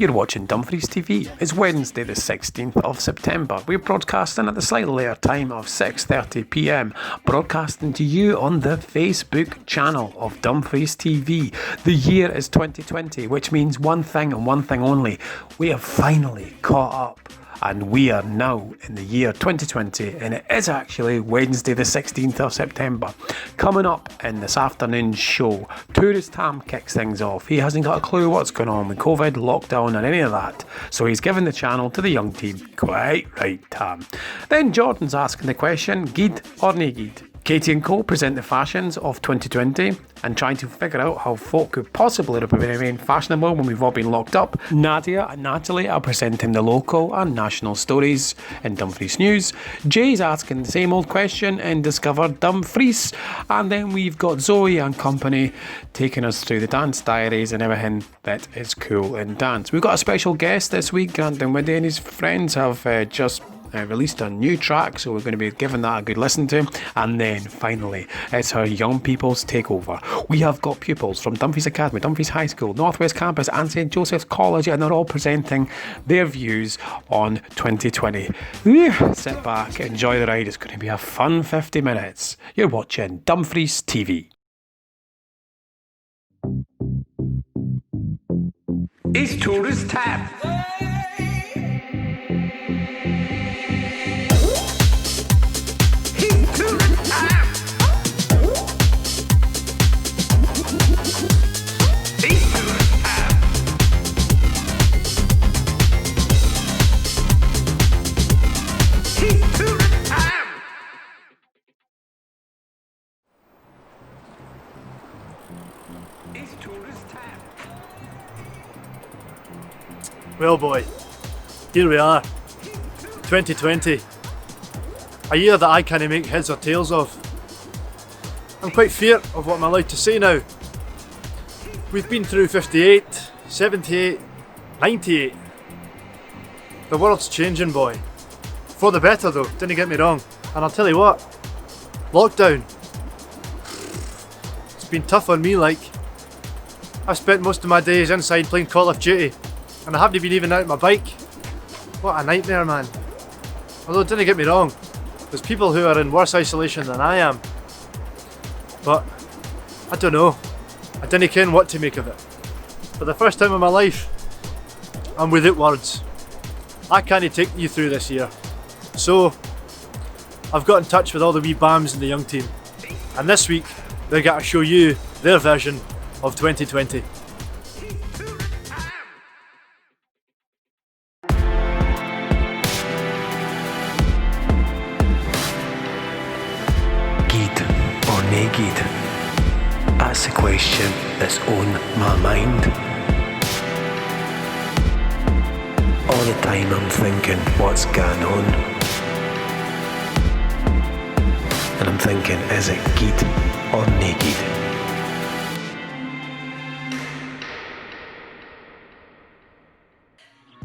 You're watching Dumfries TV. It's Wednesday the 16th of September. We're broadcasting at the slightly later time of 6:30 p.m, broadcasting to you on the Facebook channel of Dumfries TV. The year is 2020, which means one thing and one thing only. We have finally caught up. And we are now in the year 2020, and it is actually Wednesday the 16th of September. Coming up in this afternoon's show, Tourist Tam kicks things off. He hasn't got a clue what's going on with COVID, lockdown or any of that, so he's given the channel to the young team. Quite right, Tam. Then Jordan's asking the question, Gid or nae Gid? Katie and Co present the fashions of 2020 and trying to figure out how folk could possibly remain fashionable when we've all been locked up. Nadia and Natalie are presenting the local and national stories in Dumfries News. Jay's asking the same old question in Discover Dumfries. And then we've got Zoe and company taking us through the dance diaries and everything that is cool in dance. We've got a special guest this week. Grant Dinwiddie and his friends have just released a new track, so we're going to be giving that a good listen to. And then finally, it's our young people's takeover. We have got pupils from Dumfries Academy, Dumfries High School, Northwest Campus and St Joseph's College, and they're all presenting their views on 2020. Sit back, enjoy the ride. It's going to be a fun 50 minutes. You're watching Dumfries TV. It's Tourist Tam. Well boy, here we are, 2020, a year that I can't make heads or tails of. I'm quite fear of what I'm allowed to say now. We've been through 58, 78, 98. The world's changing, boy. For the better though, didn't get me wrong. And I'll tell you what, lockdown, it's been tough on me like. I've spent most of my days inside playing Call of Duty. And I haven't been even out my bike. What a nightmare, man. Although, don't get me wrong, there's people who are in worse isolation than I am. But, I don't know. I didn't ken what to make of it. For the first time in my life, I'm without words. I can't take you through this year. So, I've got in touch with all the wee bams in the young team. And this week, they're going to show you their version of 2020. Naked? That's the question that's on my mind. All the time I'm thinking, what's going on? And I'm thinking, is it geed or naked?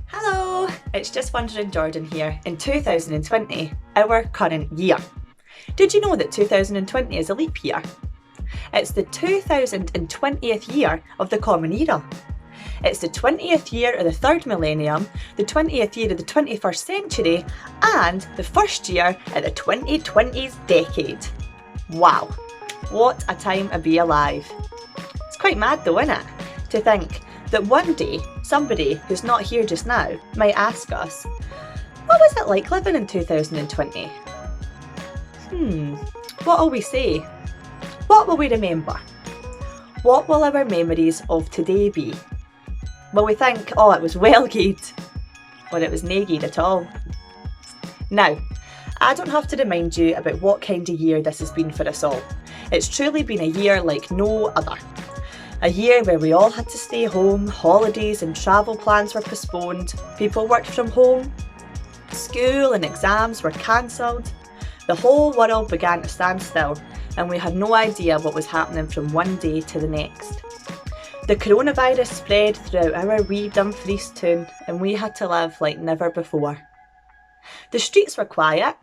Hello, it's Just Wondering Jordan here in 2020, our current year. Did you know that 2020 is a leap year? It's the 2020th year of the Common Era. It's the 20th year of the third millennium, the 20th year of the 21st century, and the first year of the 2020s decade. Wow, what a time to be alive. It's quite mad though, isn't it? To think that one day somebody who's not here just now might ask us, what was it like living in 2020? What will we say? What will we remember? What will our memories of today be? Will we think, oh, it was well good, or it was nae good at all? Now, I don't have to remind you about what kind of year this has been for us all. It's truly been a year like no other. A year where we all had to stay home, holidays and travel plans were postponed, people worked from home, school and exams were cancelled. The whole world began to stand still and we had no idea what was happening from one day to the next. The coronavirus spread throughout our wee Dumfries town and we had to live like never before. The streets were quiet,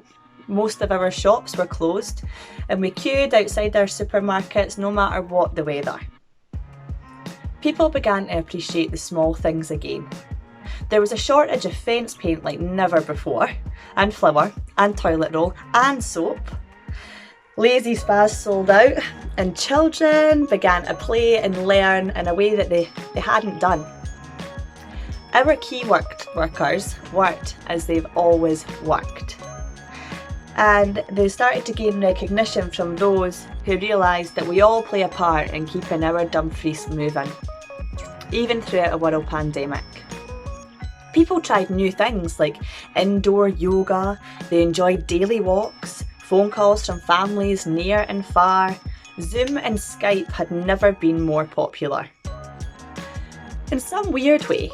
most of our shops were closed and we queued outside our supermarkets no matter what the weather. People began to appreciate the small things again. There was a shortage of fence paint like never before, and flour, and toilet roll, and soap. Lazy spas sold out, and children began to play and learn in a way that they hadn't done. Our key workers worked as they've always worked. And they started to gain recognition from those who realised that we all play a part in keeping our Dumfries moving, even throughout a world pandemic. People tried new things like indoor yoga, they enjoyed daily walks, phone calls from families near and far. Zoom and Skype had never been more popular. In some weird way,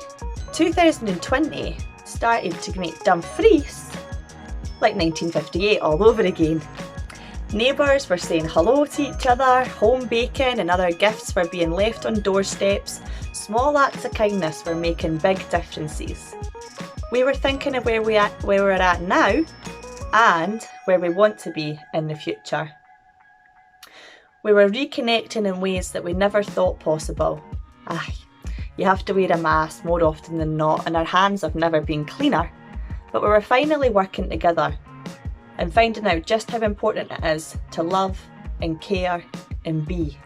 2020 started to make Dumfries like 1958 all over again. Neighbours were saying hello to each other, home baking and other gifts were being left on doorsteps. Small acts of kindness were making big differences. We were thinking of where we're at now and where we want to be in the future. We were reconnecting in ways that we never thought possible. You have to wear a mask more often than not, and our hands have never been cleaner. But we were finally working together and finding out just how important it is to love and care and be.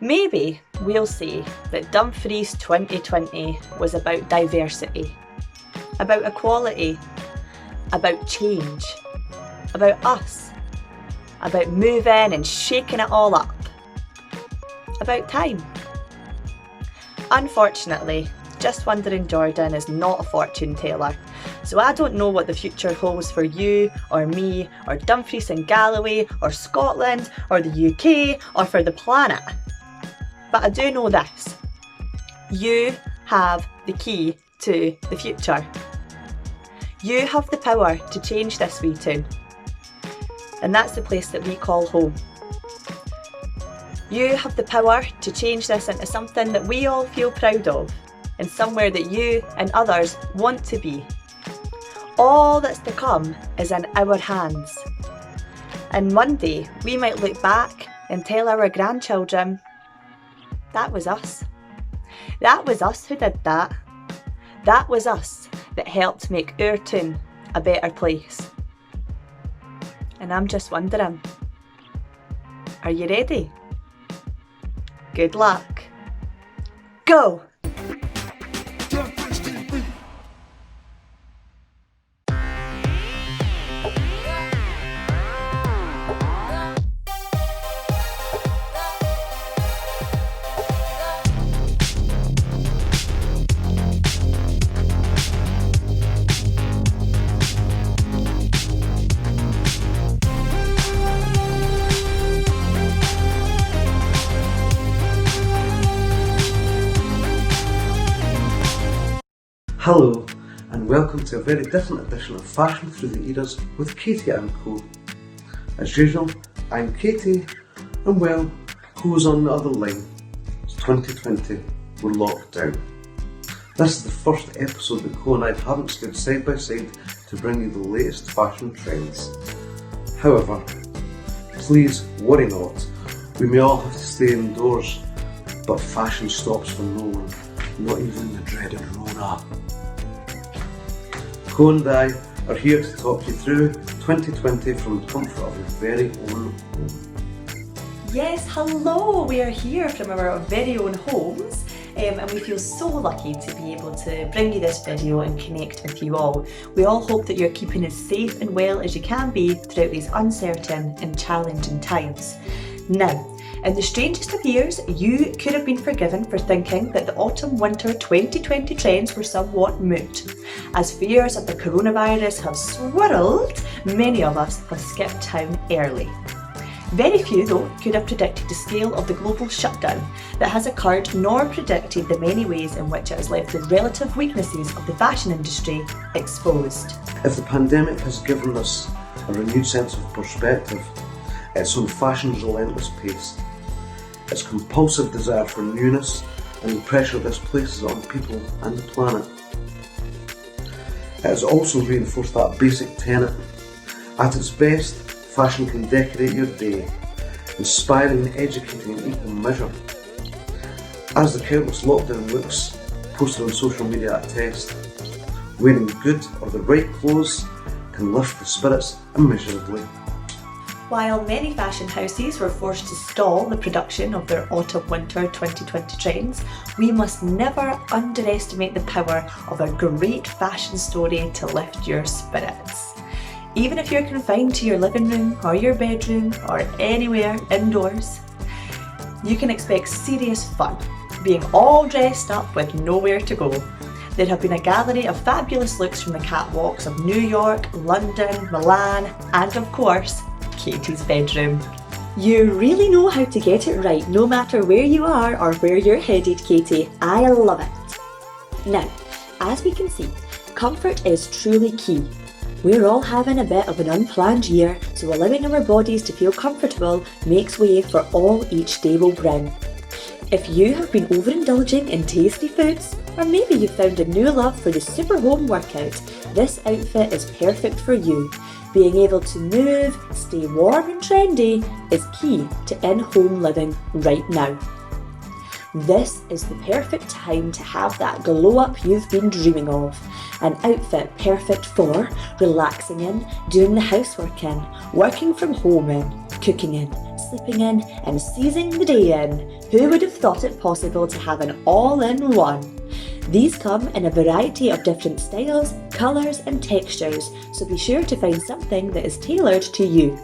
Maybe we'll say that Dumfries 2020 was about diversity, about equality, about change, about us, about moving and shaking it all up, about time. Unfortunately, Just Wondering Jordan is not a fortune teller, so I don't know what the future holds for you or me or Dumfries and Galloway or Scotland or the UK or for the planet. But I do know this: you have the key to the future. You have the power to change this wee town, and that's the place that we call home. You have the power to change this into something that we all feel proud of, and somewhere that you and others want to be. All that's to come is in our hands. And one day we might look back and tell our grandchildren, that was us. That was us who did that. That was us that helped make our town a better place. And I'm just wondering, are you ready? Good luck. Go! Hello, and welcome to a very different edition of Fashion Through the Eras with Katie and Co. As usual, I'm Katie, and well, who's on the other line? It's 2020, we're locked down. This is the first episode that Co and I haven't stood side by side to bring you the latest fashion trends. However, please worry not, we may all have to stay indoors, but fashion stops for no one, not even the dreaded Rona. Co and I are here to talk you through 2020 from the comfort of your very own home. Yes, hello! We are here from our very own homes, and we feel so lucky to be able to bring you this video and connect with you all. We all hope that you're keeping as safe and well as you can be throughout these uncertain and challenging times. Now, in the strangest of years, you could have been forgiven for thinking that the autumn-winter 2020 trends were somewhat moot. As fears of the coronavirus have swirled, many of us have skipped town early. Very few, though, could have predicted the scale of the global shutdown that has occurred, nor predicted the many ways in which it has left the relative weaknesses of the fashion industry exposed. If the pandemic has given us a renewed sense of perspective, it's on fashion's relentless pace, its compulsive desire for newness, and the pressure this places on people and the planet. It has also reinforced that basic tenet: at its best, fashion can decorate your day, inspiring and educating in equal measure. As the countless lockdown looks posted on social media attest. Wearing good or the right clothes can lift the spirits immeasurably. While many fashion houses were forced to stall the production of their autumn-winter 2020 trends, we must never underestimate the power of a great fashion story to lift your spirits. Even if you're confined to your living room or your bedroom or anywhere indoors, you can expect serious fun, being all dressed up with nowhere to go. There have been a gallery of fabulous looks from the catwalks of New York, London, Milan, and of course, Katie's bedroom. You really know how to get it right no matter where you are or where you're headed, Katie. I love it. Now, as we can see, comfort is truly key. We're all having a bit of an unplanned year, so allowing our bodies to feel comfortable makes way for all each day will bring. If you have been overindulging in tasty foods, or maybe you've found a new love for the super home workout, this outfit is perfect for you. Being able to move, stay warm and trendy is key to in-home living right now. This is the perfect time to have that glow up you've been dreaming of. An outfit perfect for relaxing in, doing the housework in, working from home in, cooking in, sleeping in, and seizing the day in. Who would have thought it possible to have an all-in-one? These come in a variety of different styles, colours and textures, so be sure to find something that is tailored to you.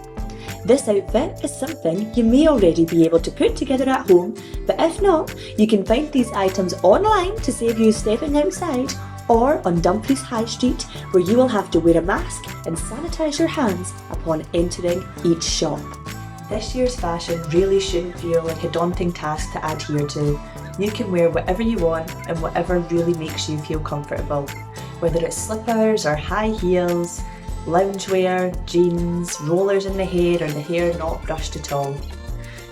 This outfit is something you may already be able to put together at home, but if not, you can find these items online to save you stepping outside, or on Dumfries High Street, where you will have to wear a mask and sanitise your hands upon entering each shop. This year's fashion really shouldn't feel like a daunting task to adhere to. You can wear whatever you want and whatever really makes you feel comfortable. Whether it's slippers or high heels, loungewear, jeans, rollers in the hair or the hair not brushed at all.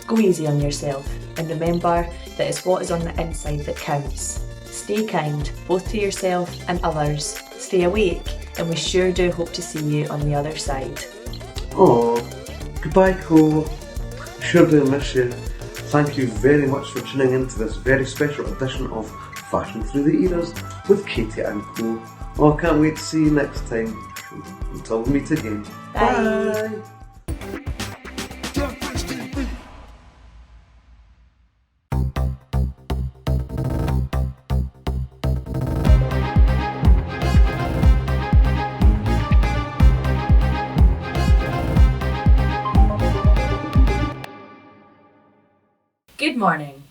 Go easy on yourself and remember that it's what is on the inside that counts. Stay kind, both to yourself and others. Stay awake, and we sure do hope to see you on the other side. Oh, goodbye, Co. Sure do miss you. Thank you very much for tuning in to this very special edition of Fashion Through the Eras with Katie and Co. Oh, I can't wait to see you next time. Until we meet again. Bye. Bye. Good morning.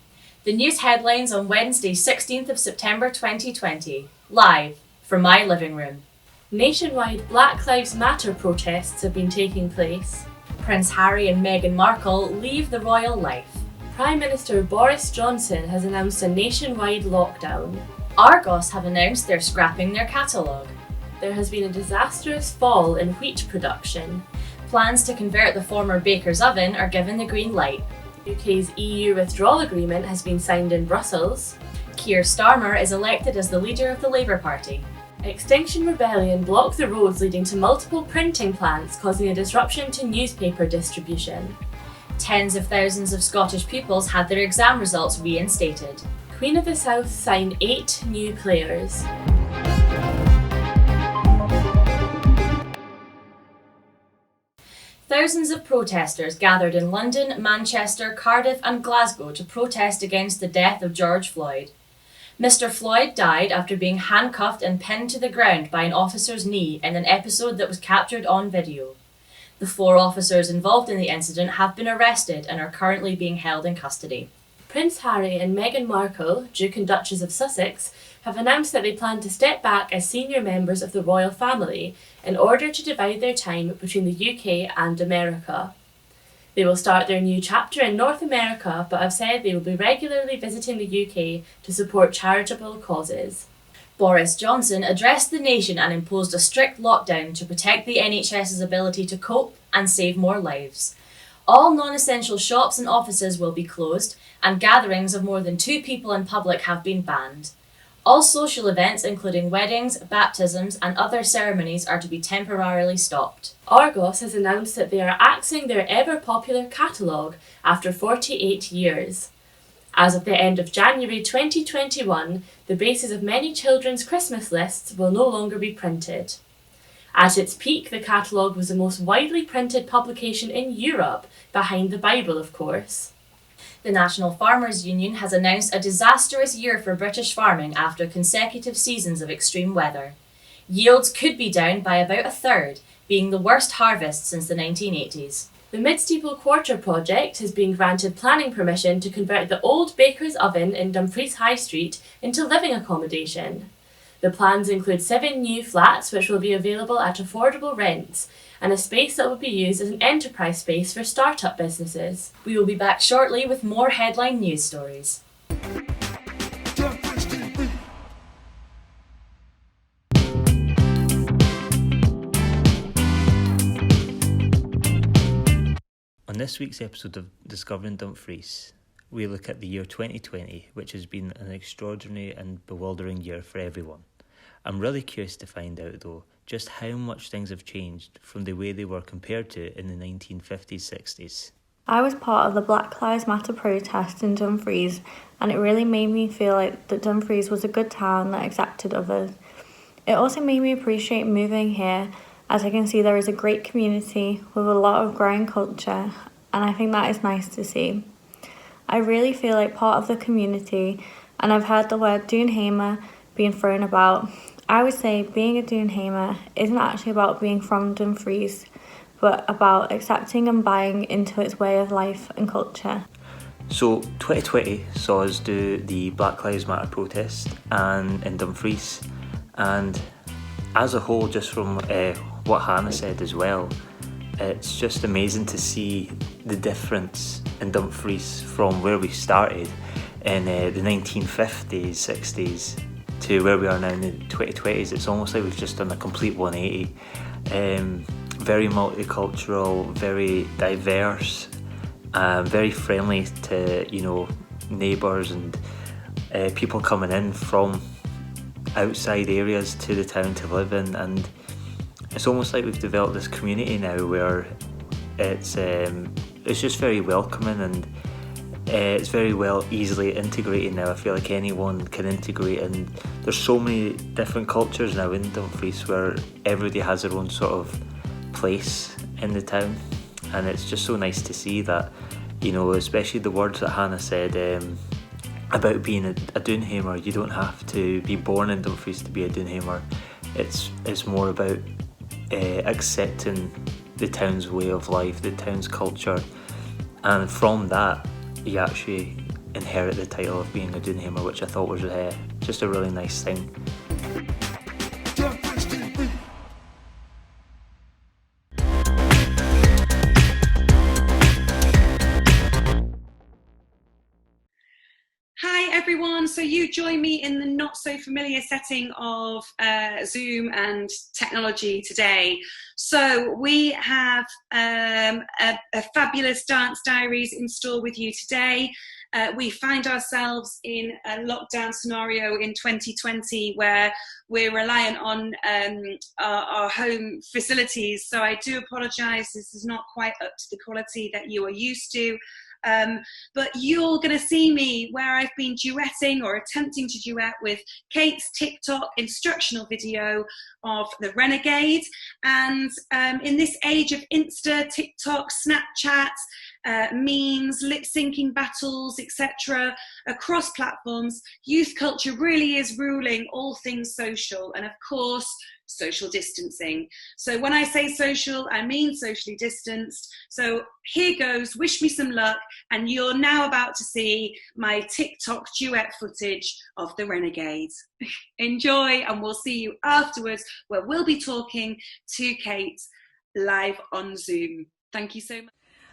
The news headlines on Wednesday, 16th of September 2020. Live from my living room. Nationwide Black Lives Matter protests have been taking place. Prince Harry and Meghan Markle leave the royal life. Prime Minister Boris Johnson has announced a nationwide lockdown. Argos have announced they're scrapping their catalogue. There has been a disastrous fall in wheat production. Plans to convert the former baker's oven are given the green light. UK's EU withdrawal agreement has been signed in Brussels. Keir Starmer is elected as the leader of the Labour Party. Extinction Rebellion blocked the roads leading to multiple printing plants, causing a disruption to newspaper distribution. Tens of thousands of Scottish pupils had their exam results reinstated. Queen of the South signed 8 new players. Thousands of protesters gathered in London, Manchester, Cardiff and Glasgow to protest against the death of George Floyd. Mr. Floyd died after being handcuffed and pinned to the ground by an officer's knee in an episode that was captured on video. The 4 officers involved in the incident have been arrested and are currently being held in custody. Prince Harry and Meghan Markle, Duke and Duchess of Sussex, have announced that they plan to step back as senior members of the royal family in order to divide their time between the UK and America. They will start their new chapter in North America, but have said they will be regularly visiting the UK to support charitable causes. Boris Johnson addressed the nation and imposed a strict lockdown to protect the NHS's ability to cope and save more lives. All non-essential shops and offices will be closed, and gatherings of more than 2 people in public have been banned. All social events, including weddings, baptisms and other ceremonies, are to be temporarily stopped. Argos has announced that they are axing their ever-popular catalogue after 48 years. As of the end of January 2021, the bases of many children's Christmas lists will no longer be printed. At its peak, the catalogue was the most widely printed publication in Europe, behind the Bible, of course. The National Farmers Union has announced a disastrous year for British farming after consecutive seasons of extreme weather. Yields could be down by about a third, being the worst harvest since the 1980s. The Mid-Steeple Quarter project has been granted planning permission to convert the old baker's oven in Dumfries High Street into living accommodation. The plans include 7 new flats which will be available at affordable rents, and a space that will be used as an enterprise space for start-up businesses. We will be back shortly with more headline news stories. On this week's episode of Discovering Dumfries, we look at the year 2020, which has been an extraordinary and bewildering year for everyone. I'm really curious to find out, though, just how much things have changed from the way they were compared to in the 1950s-60s. I was part of the Black Lives Matter protest in Dumfries, and it really made me feel like that Dumfries was a good town that accepted others. It also made me appreciate moving here, as I can see there is a great community with a lot of growing culture, and I think that is nice to see. I really feel like part of the community, and I've heard the word Doonhamer being thrown about. I would say being a Doonhamer isn't actually about being from Dumfries, but about accepting and buying into its way of life and culture. So 2020 saw us do the Black Lives Matter protest and in Dumfries, and as a whole, just from what Hannah said as well, it's just amazing to see the difference in Dumfries from where we started in the 1950s, 60s to where we are now in the 2020s. It's almost like we've just done a complete 180. Very multicultural, very diverse, very friendly to neighbours and people coming in from outside areas to the town to live in, and it's almost like we've developed this community now where it's just very welcoming, and it's very well easily integrated now. I feel like anyone can integrate, and there's so many different cultures now in Dumfries where everybody has their own sort of place in the town, and it's just so nice to see that, especially the words that Hannah said about being a Doonhamer. You don't have to be born in Dumfries to be a Doonhamer. It's more about accepting the town's way of life, the town's culture, and from that you actually inherit the title of being a Doonhamer, which I thought was just a really nice thing. Hi everyone, so you join me in the not so familiar setting of Zoom and technology today. So we have a fabulous Dance Diaries in store with you today. We find ourselves in a lockdown scenario in 2020 where we're reliant on our home facilities. So I do apologise, this is not quite up to the quality that you are used to. But you're going to see me where I've been duetting or attempting to duet with Kate's TikTok instructional video of the Renegade. And in this age of Insta, TikTok, Snapchat, memes, lip-syncing battles, etc., across platforms, youth culture really is ruling all things social, and of course social distancing. So when I say social, I mean socially distanced. So here goes, wish me some luck, and you're now about to see my TikTok duet footage of the Renegade. Enjoy, and we'll see you afterwards where we'll be talking to Kate live on Zoom. Thank you so much.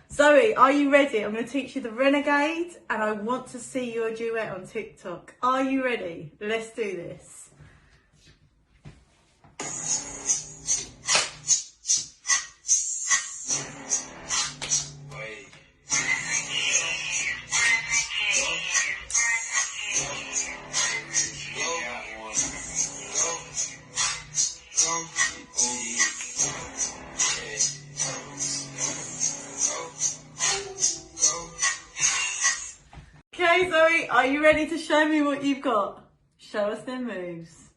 Zoe, are you ready? I'm going to teach you the Renegade, and I want to see your duet on TikTok. Are you ready? Let's do this. Okay, Zoe, are you ready to show me what you've got? Show us them moves.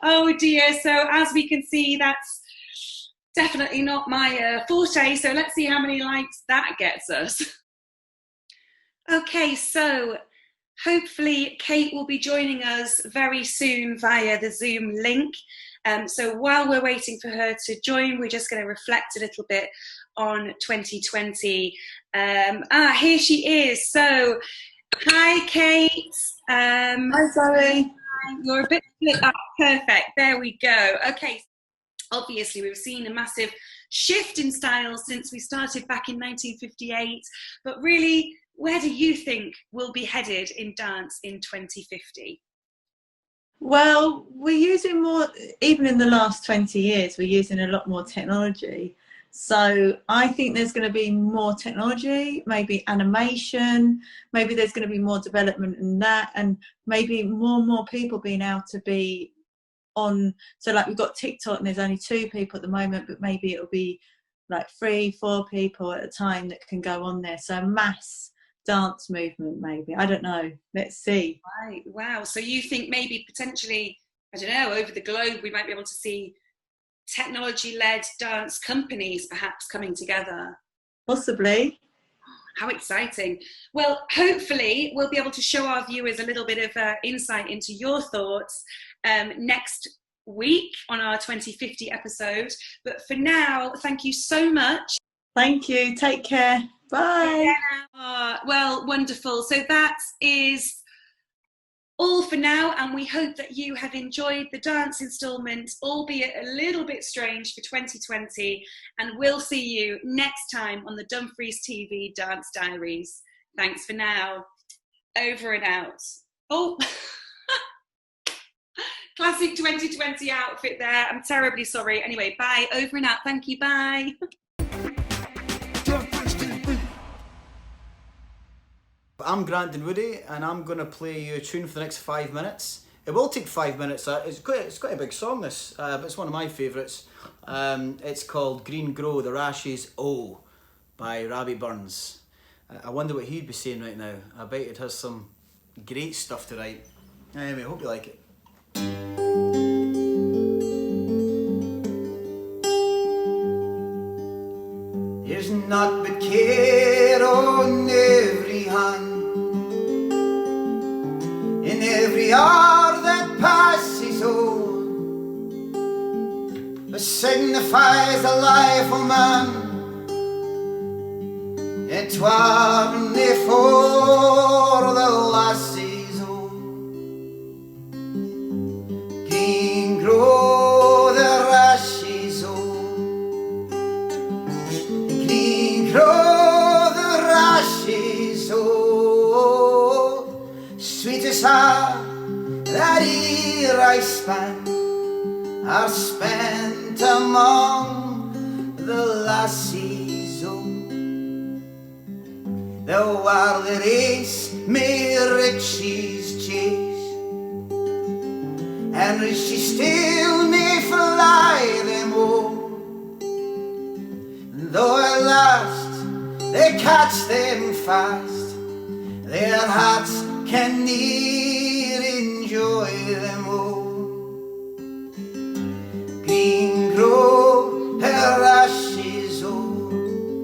Oh dear, so as we can see, that's definitely not my forte, so let's see how many likes that gets us. Okay, so hopefully Kate will be joining us very soon via the Zoom link. So while we're waiting for her to join, we're just going to reflect a little bit on 2020. Here she is. So, hi Kate. Hi Zoe. You're a bit split up. Perfect. There we go. Okay. Obviously, we've seen a massive shift in style since we started back in 1958. But really, where do you think we'll be headed in dance in 2050? Well, we're using more, even in the last 20 years, we're using a lot more technology. So I think there's going to be more technology, maybe animation, maybe there's going to be more development in that, and maybe more and more people being able to be on. So like we've got TikTok and there's only 2 people at the moment, but maybe it'll be like 3, 4 people at a time that can go on there. So a mass dance movement, maybe. I don't know. Let's see. Right. Wow. So you think maybe potentially, I don't know, over the globe we might be able to see technology-led dance companies perhaps coming together? Possibly. How exciting. Well, hopefully we'll be able to show our viewers a little bit of insight into your thoughts next week on our 2050 episode. But for now, thank you so much. Thank you. Take care. Bye. Well, wonderful. So that is all for now, and we hope that you have enjoyed the dance instalment, albeit a little bit strange for 2020, and we'll see you next time on the Dumfries TV Dance Diaries. Thanks for now. Over and out. Oh, classic 2020 outfit there. I'm terribly sorry. Anyway, bye. Over and out. Thank you. Bye. I'm Grandin Woody, and I'm going to play you a tune for the next 5 minutes. It will take 5 minutes. It's quite a big song, this, but it's one of my favourites. It's called Green Grow the Rashes Oh by Robbie Burns. I wonder what he'd be saying right now. I bet it has some great stuff to write. Anyway, I hope you like it. There's naught but care on every hand, in every hour that passes on, it signifies the life of man. It warn't for the lassies old. Green grow the rashes old, green grow the rashes old. Sweetest hour that e'er I spent are spent among the lassies old. Though while the race may riches chase, and riches still may fly them all, though at last they catch them fast, their hearts can ne'er enjoy them all. Green grow her rashes old,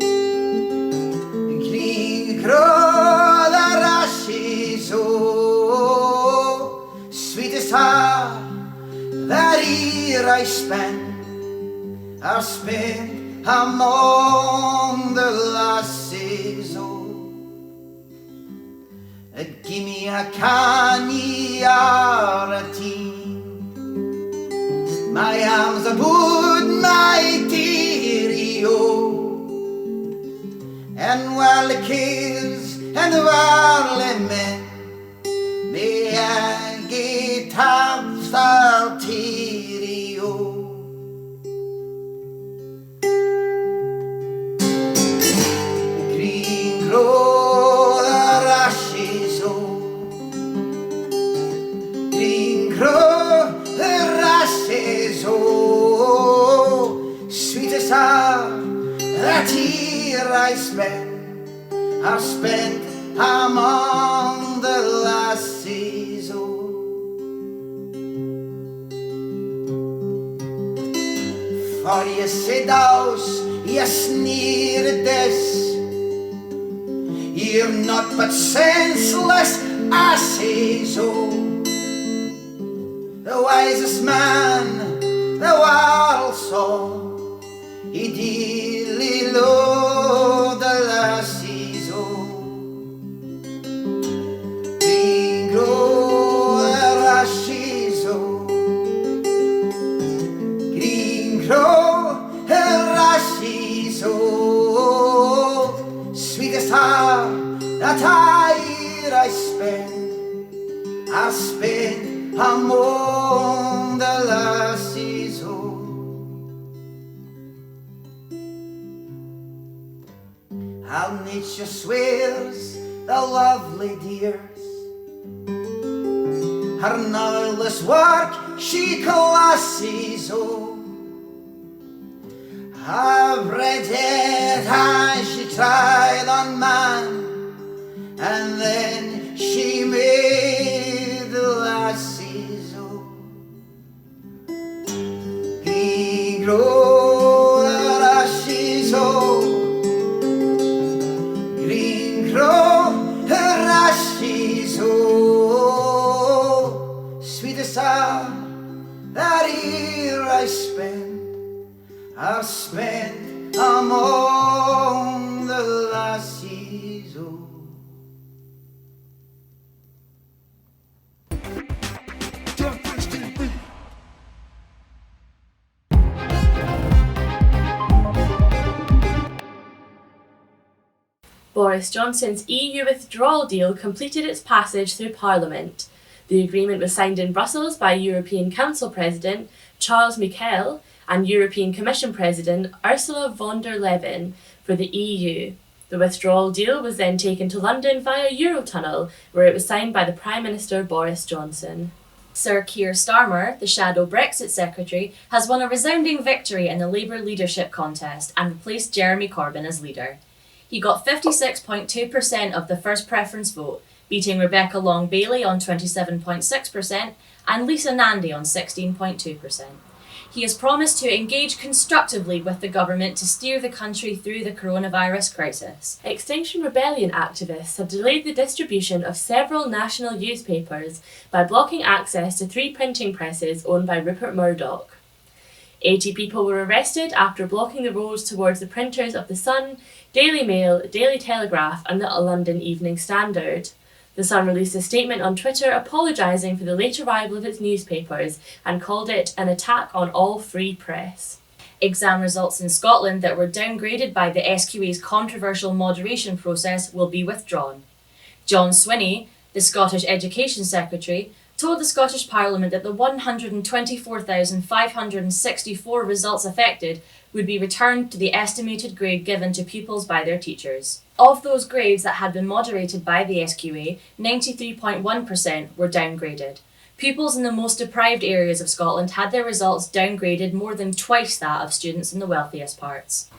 green grow the rashes old. Sweetest hour that e'er I spent are spent among the lasses old. Give me a canny or a tea, my arms about my dearie-o, and while the cares and the worldly men may I get half our teary-o. Green grow the rashes old, green grow the rashes old. Sweetest hour that here I spend are spent among the lassies, oh. For you say those, you sneer at this, you're not but senseless asses, oh. The wisest man the world saw, he dearly loved the lassies, oh. Green grow the rushes, oh. Green grow the rushes, oh. Sweetest hour that I spend, I spend among the lassies, oh. How nature swears the lovely dears, her nerveless work she classes, oh. Her bred head has she tried on man, and then she made the lassies, oh. He grow the rashes, oh. Green grow the rashes, oh. Sweetest hour that here I spent among the lassies, oh. Boris Johnson's EU withdrawal deal completed its passage through Parliament. The agreement was signed in Brussels by European Council President Charles Michel and European Commission President Ursula von der Leyen for the EU. The withdrawal deal was then taken to London via Eurotunnel, where it was signed by the Prime Minister Boris Johnson. Sir Keir Starmer, the shadow Brexit secretary, has won a resounding victory in the Labour leadership contest and replaced Jeremy Corbyn as leader. He got 56.2% of the first preference vote, beating Rebecca Long-Bailey on 27.6% and Lisa Nandy on 16.2%. He has promised to engage constructively with the government to steer the country through the coronavirus crisis. Extinction Rebellion activists have delayed the distribution of several national newspapers by blocking access to 3 printing presses owned by Rupert Murdoch. 80 people were arrested after blocking the roads towards the printers of The Sun, Daily Mail, Daily Telegraph and the London Evening Standard. The Sun released a statement on Twitter apologising for the late arrival of its newspapers and called it an attack on all free press. Exam results in Scotland that were downgraded by the SQA's controversial moderation process will be withdrawn. John Swinney, the Scottish Education Secretary, told the Scottish Parliament that the 124,564 results affected would be returned to the estimated grade given to pupils by their teachers. Of those grades that had been moderated by the SQA, 93.1% were downgraded. Pupils in the most deprived areas of Scotland had their results downgraded more than twice that of students in the wealthiest parts.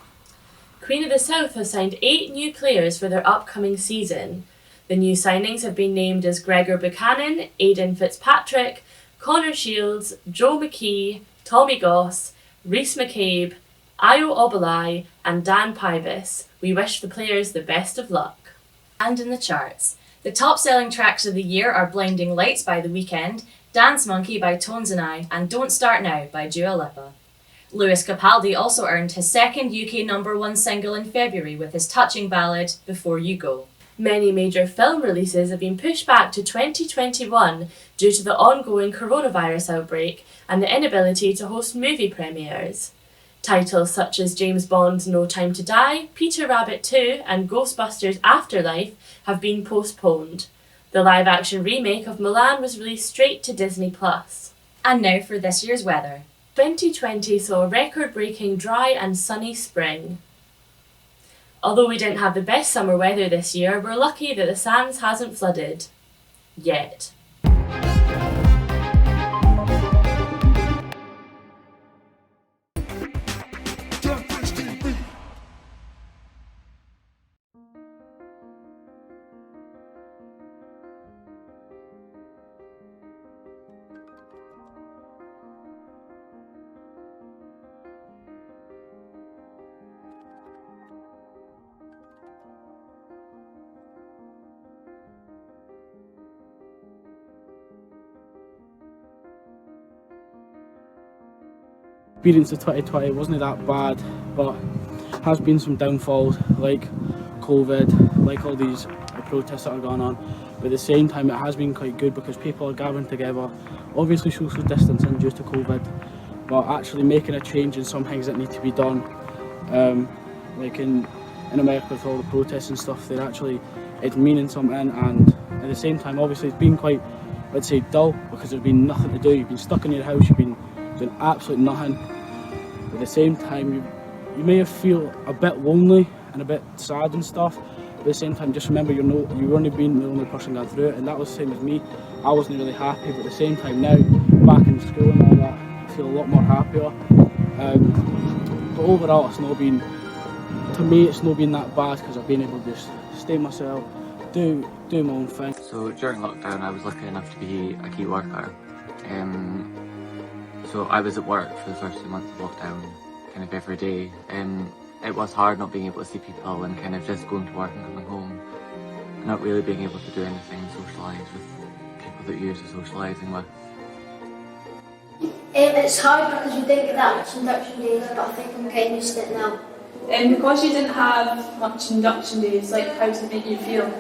Queen of the South has signed 8 new players for their upcoming season. The new signings have been named as Gregor Buchanan, Aidan Fitzpatrick, Connor Shields, Joe McKee, Tommy Goss, Rhys McCabe, Ayo Obalai and Dan Pybus. We wish the players the best of luck. And in the charts, the top-selling tracks of the year are Blinding Lights by The Weeknd, Dance Monkey by Tones and I, and Don't Start Now by Dua Lipa. Lewis Capaldi also earned his second UK #1 single in February with his touching ballad, Before You Go. Many major film releases have been pushed back to 2021 due to the ongoing coronavirus outbreak and the inability to host movie premieres. Titles such as James Bond's No Time to Die, Peter Rabbit 2 and Ghostbusters Afterlife have been postponed. The live-action remake of Mulan was released straight to Disney+. And now for this year's weather. 2020 saw a record-breaking dry and sunny spring. Although we didn't have the best summer weather this year, we're lucky that the sands hasn't flooded. Yet. Experience of 2020 wasn't that bad, but has been some downfalls like COVID, like all these protests that are going on. But at the same time, it has been quite good because people are gathering together, obviously social distancing due to COVID, but actually making a change in some things that need to be done. Like in America with all the protests and stuff, they're actually, it's meaning something, and at the same time obviously it's been quite, let's say, dull because there's been nothing to do. You've been stuck in your house, you've been doing absolutely nothing. At the same time you may feel a bit lonely and a bit sad and stuff, but at the same time just remember you've only been the only person going through it, and that was the same as me. I wasn't really happy, but at the same time now, back in school and all that, I feel a lot more happier. But overall it's not been, to me it's not been that bad because I've been able to just stay myself, do my own thing. So during lockdown I was lucky enough to be a key worker. So I was at work for the first 2 months of lockdown, kind of every day. It was hard not being able to see people and kind of just going to work and coming home, not really being able to do anything, socialise with people that you're used to socialising with. It's hard because we didn't get that much induction days, but I think I'm getting used to it now. And because you didn't have much induction days, like, how did it make you feel?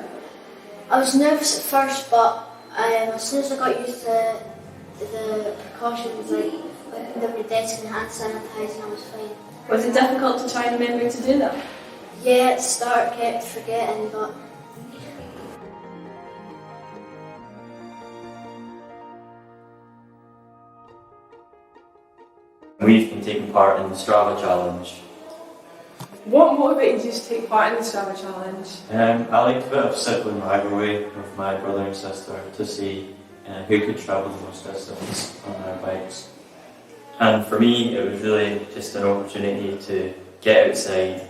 I was nervous at first, but as soon as I got used to the precautions, like the desk and hand sanitising, I was fine. Was it difficult to try and remember to do that? Yeah, at the start I kept forgetting, but We've been taking part in the Strava Challenge. What motivated you to take part in the Strava Challenge? I liked a bit of sibling rivalry with my brother and sister to see who could travel the most distance on their bikes. And for me, it was really just an opportunity to get outside.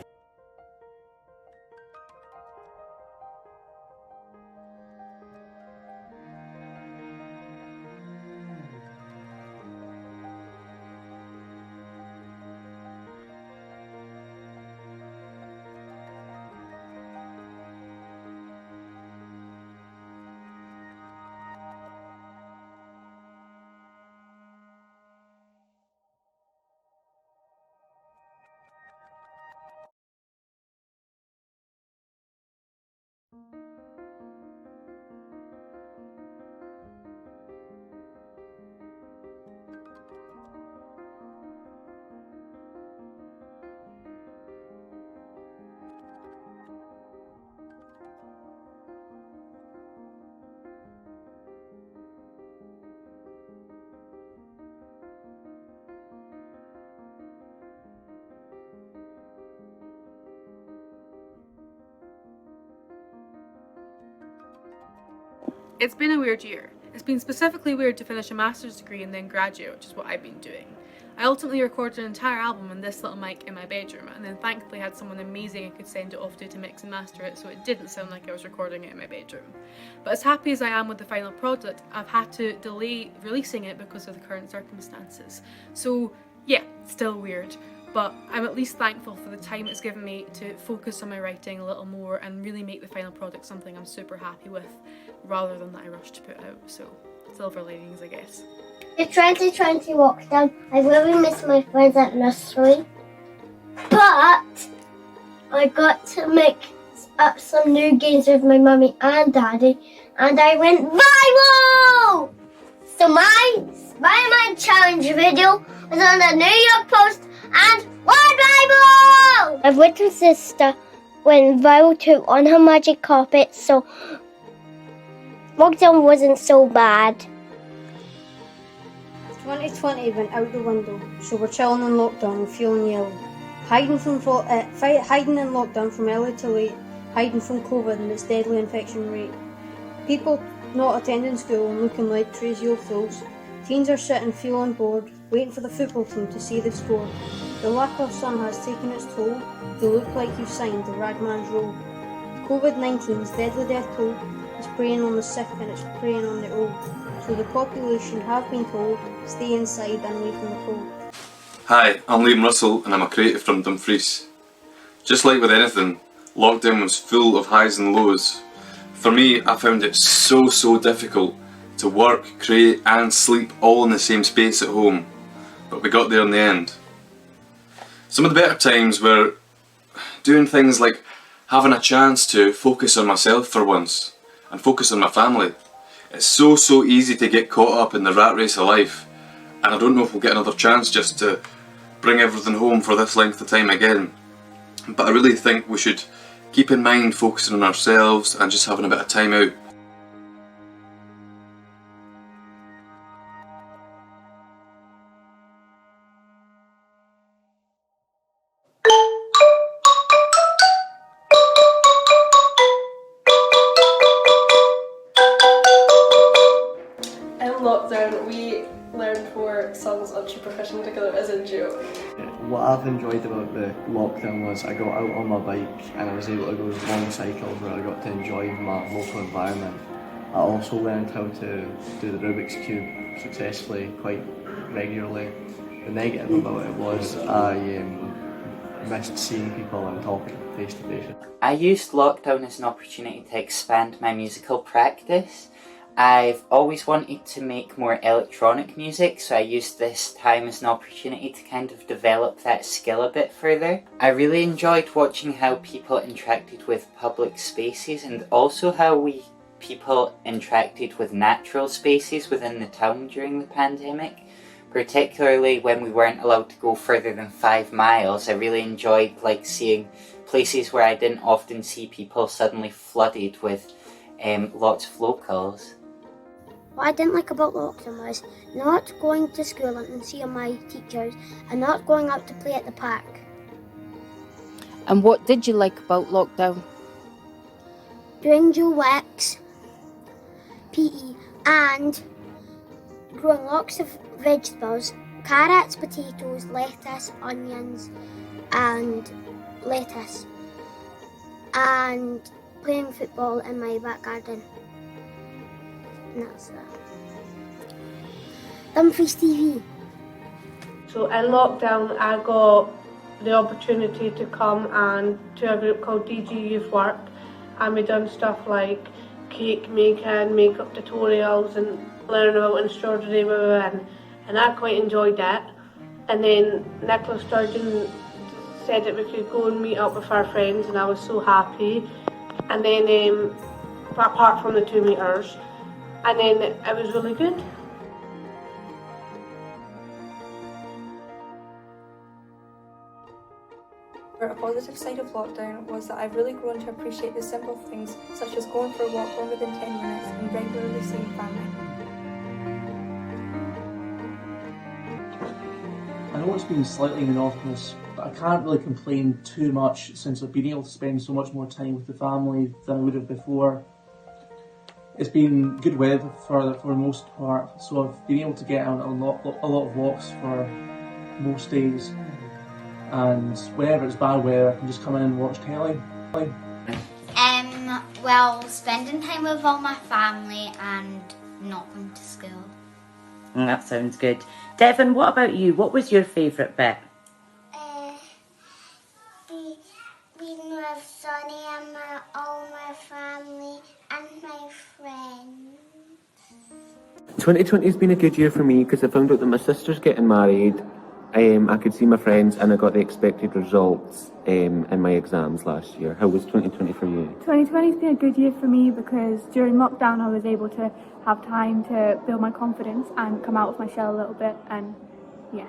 It's been a weird year. It's been specifically weird to finish a master's degree and then graduate, which is what I've been doing. I ultimately recorded an entire album on this little mic in my bedroom, and then thankfully had someone amazing I could send it off to mix and master it, so it didn't sound like I was recording it in my bedroom. But as happy as I am with the final product, I've had to delay releasing it because of the current circumstances. So yeah, still weird. But I'm at least thankful for the time it's given me to focus on my writing a little more and really make the final product something I'm super happy with, rather than that I rushed to put out. So, silver linings, I guess. The 2020 lockdown, I really miss my friends at nursery, but I got to make up some new games with my mummy and daddy, and I went viral! So my Spider-Man challenge video was on the New York Post and World Bible! My little sister went viral too on her magic carpet, so lockdown wasn't so bad. 2020 went out the window, so we're chilling in lockdown and feeling yellow. Hiding in lockdown from early to late, hiding from COVID and its deadly infection rate. People not attending school and looking like crazy old fools. Teens are sitting feeling bored, waiting for the football team to see the score. The lack of sun has taken its toll. You look like you've signed the ragman's role. COVID-19's deadly death toll is preying on the sick and it's preying on the old. So the population have been told, stay inside and away from the cold. Hi, I'm Liam Russell and I'm a creative from Dumfries. Just like with anything, lockdown was full of highs and lows. For me, I found it so difficult to work, create and sleep all in the same space at home. But we got there in the end. Some of the better times were doing things like having a chance to focus on myself for once and focus on my family. It's so easy to get caught up in the rat race of life, and I don't know if we'll get another chance just to bring everything home for this length of time again. But I really think we should keep in mind focusing on ourselves and just having a bit of time out. In lockdown, we learned more songs on Superfishing together as a duo. What I've enjoyed about the lockdown was I got out on my bike and I was able to go long cycles where I got to enjoy my local environment. I also learned how to do the Rubik's Cube successfully quite regularly. The negative about it was I missed seeing people and talking face to face. I used lockdown as an opportunity to expand my musical practice. I've always wanted to make more electronic music, so I used this time as an opportunity to kind of develop that skill a bit further. I really enjoyed watching how people interacted with public spaces and also how people interacted with natural spaces within the town during the pandemic. Particularly when we weren't allowed to go further than 5 miles, I really enjoyed seeing places where I didn't often see people suddenly flooded with lots of locals. What I didn't like about lockdown was not going to school and seeing my teachers and not going out to play at the park. And what did you like about lockdown? Doing Joe Wicks, PE, and growing lots of vegetables, carrots, potatoes, lettuce, onions, and lettuce, and playing football in my back garden. And that's that. Dumfries TV. So in lockdown I got the opportunity to come and to a group called DG Youth Work, and we done stuff like cake making, makeup tutorials and learning about embroidery we were in, and I quite enjoyed that. And then Nicola Sturgeon said that we could go and meet up with our friends, and I was so happy. And then apart from the 2 meters, and then it was really good. A positive side of lockdown was that I've really grown to appreciate the simple things, such as going for a walk longer than 10 minutes and regularly seeing family. I know it's been slightly monotonous, but I can't really complain too much since I've been able to spend so much more time with the family than I would have before. It's been good weather for the most part, so I've been able to get out a lot of walks for most days. And whenever it's bad weather, I can just come in and watch telly. Well, spending time with all my family and not going to school. That sounds good. Devon, what about you? What was your favourite bit? Being with Sonny and all my family and my friends. 2020 has been a good year for me because I found out that my sister's getting married. I could see my friends and I got the expected results in my exams last year. How was 2020 for you? 2020 has been a good year for me because during lockdown I was able to have time to build my confidence and come out of my shell a little bit, and yeah.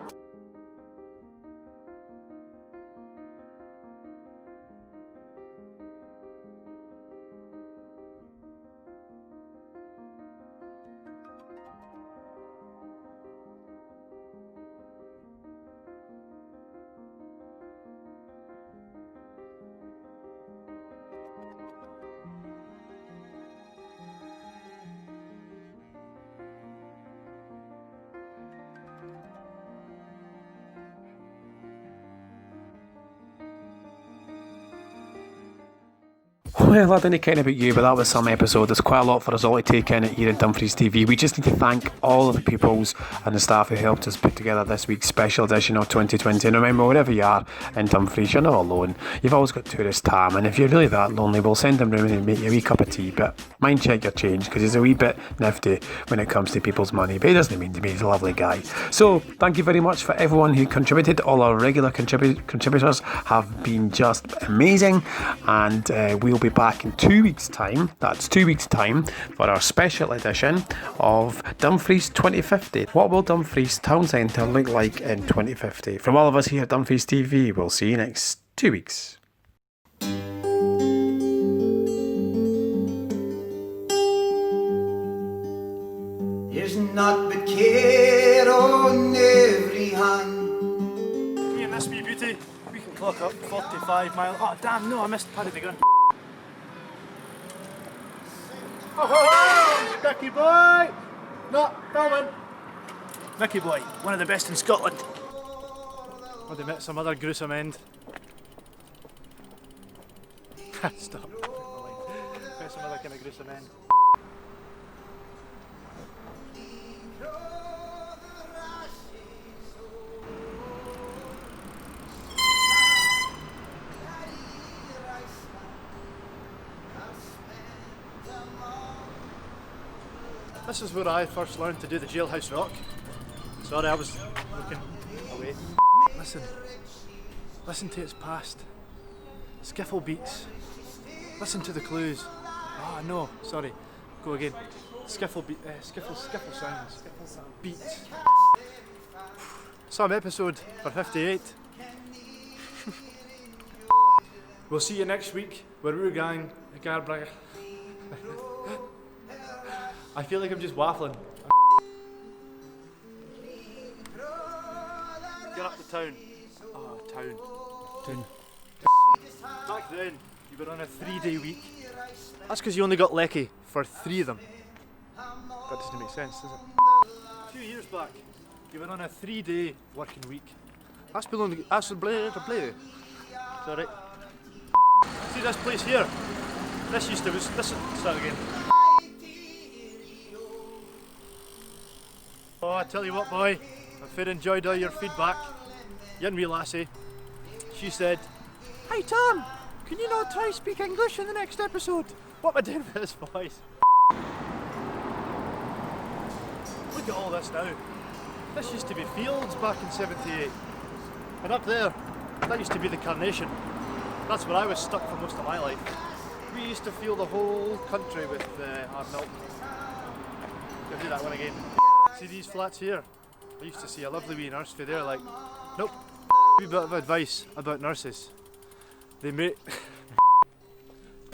Well, I don't care about you, but that was some episode. There's quite a lot for us all to take in here at Dumfries TV. We just need to thank all of the peoples and the staff who helped us put together this week's special edition of 2020. And remember, wherever you are in Dumfries, you're not alone. You've always got tourist Tam, and if you're really that lonely, we'll send him round and make you a wee cup of tea. But mind check your change, because he's a wee bit nifty when it comes to people's money. But he doesn't mean to be, he's a lovely guy. So, thank you very much for everyone who contributed. All our regular contributors have been just amazing, and we'll be back in 2 weeks' time. That's 2 weeks' time for our special edition of Dumfries 2050. What will Dumfries Town Centre look like in 2050? From all of us here at Dumfries TV, we'll see you next 2 weeks. There's naught but care on every hand. Me and this wee beauty, we can clock up 45 miles. Oh damn, no, I missed Paddy the gun. Oh, Mickey boy! No, filming. Mickey boy, one of the best in Scotland. Would have met some other gruesome end. Stop. Met some other kind of gruesome end. This is where I first learned to do the jailhouse rock. Sorry, I was looking away. Listen. Listen to its past. Skiffle beats. Listen to the clues. Ah, no, sorry. Go again. Skiffle sounds. Beats. Some episode for 58. We'll see you next week where we're going to Garbragh. I feel like I'm just waffling. Get up to town. Oh, town. Back then, you were on a 3-day week. That's because you only got Lecky for 3 of them. That doesn't make sense, does it? A few years back, you were on a 3-day working week. That's belonging. That's the blade. Sorry. See this place here? This used to. Listen, start again. Oh, I tell you what, boy, I fair enjoyed all your feedback. Young wee lassie, she said, "Hey Tom, can you not try speak English in the next episode?" What am I doing with this voice? Look at all this now. This used to be fields back in '78. And up there, that used to be the Carnation. That's where I was stuck for most of my life. We used to fill the whole country with our milk. I'll do that one again. See these flats here? I used to see a lovely wee nurse for there, like, nope. Wee bit of advice about nurses. They may.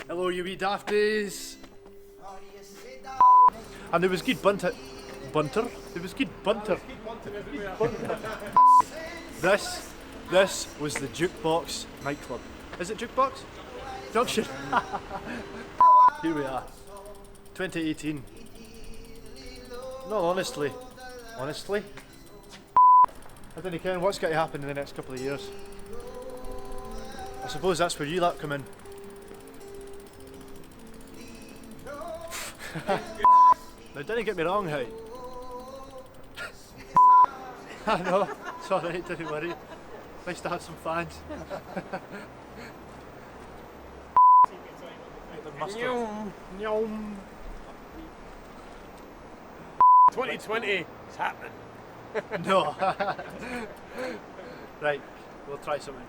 Hello, you wee dafties. And there was good bunter. There was good bunter. This was the Jukebox nightclub. Is it Jukebox? Junction. Here we are. 2018. No, honestly. I don't know what's going to happen in the next couple of years. I suppose that's where you lot come in. Now, don't get me wrong, hey. I know, it's alright, don't worry. Nice to have some fans. 2020, it's happening. No. Right, we'll try something.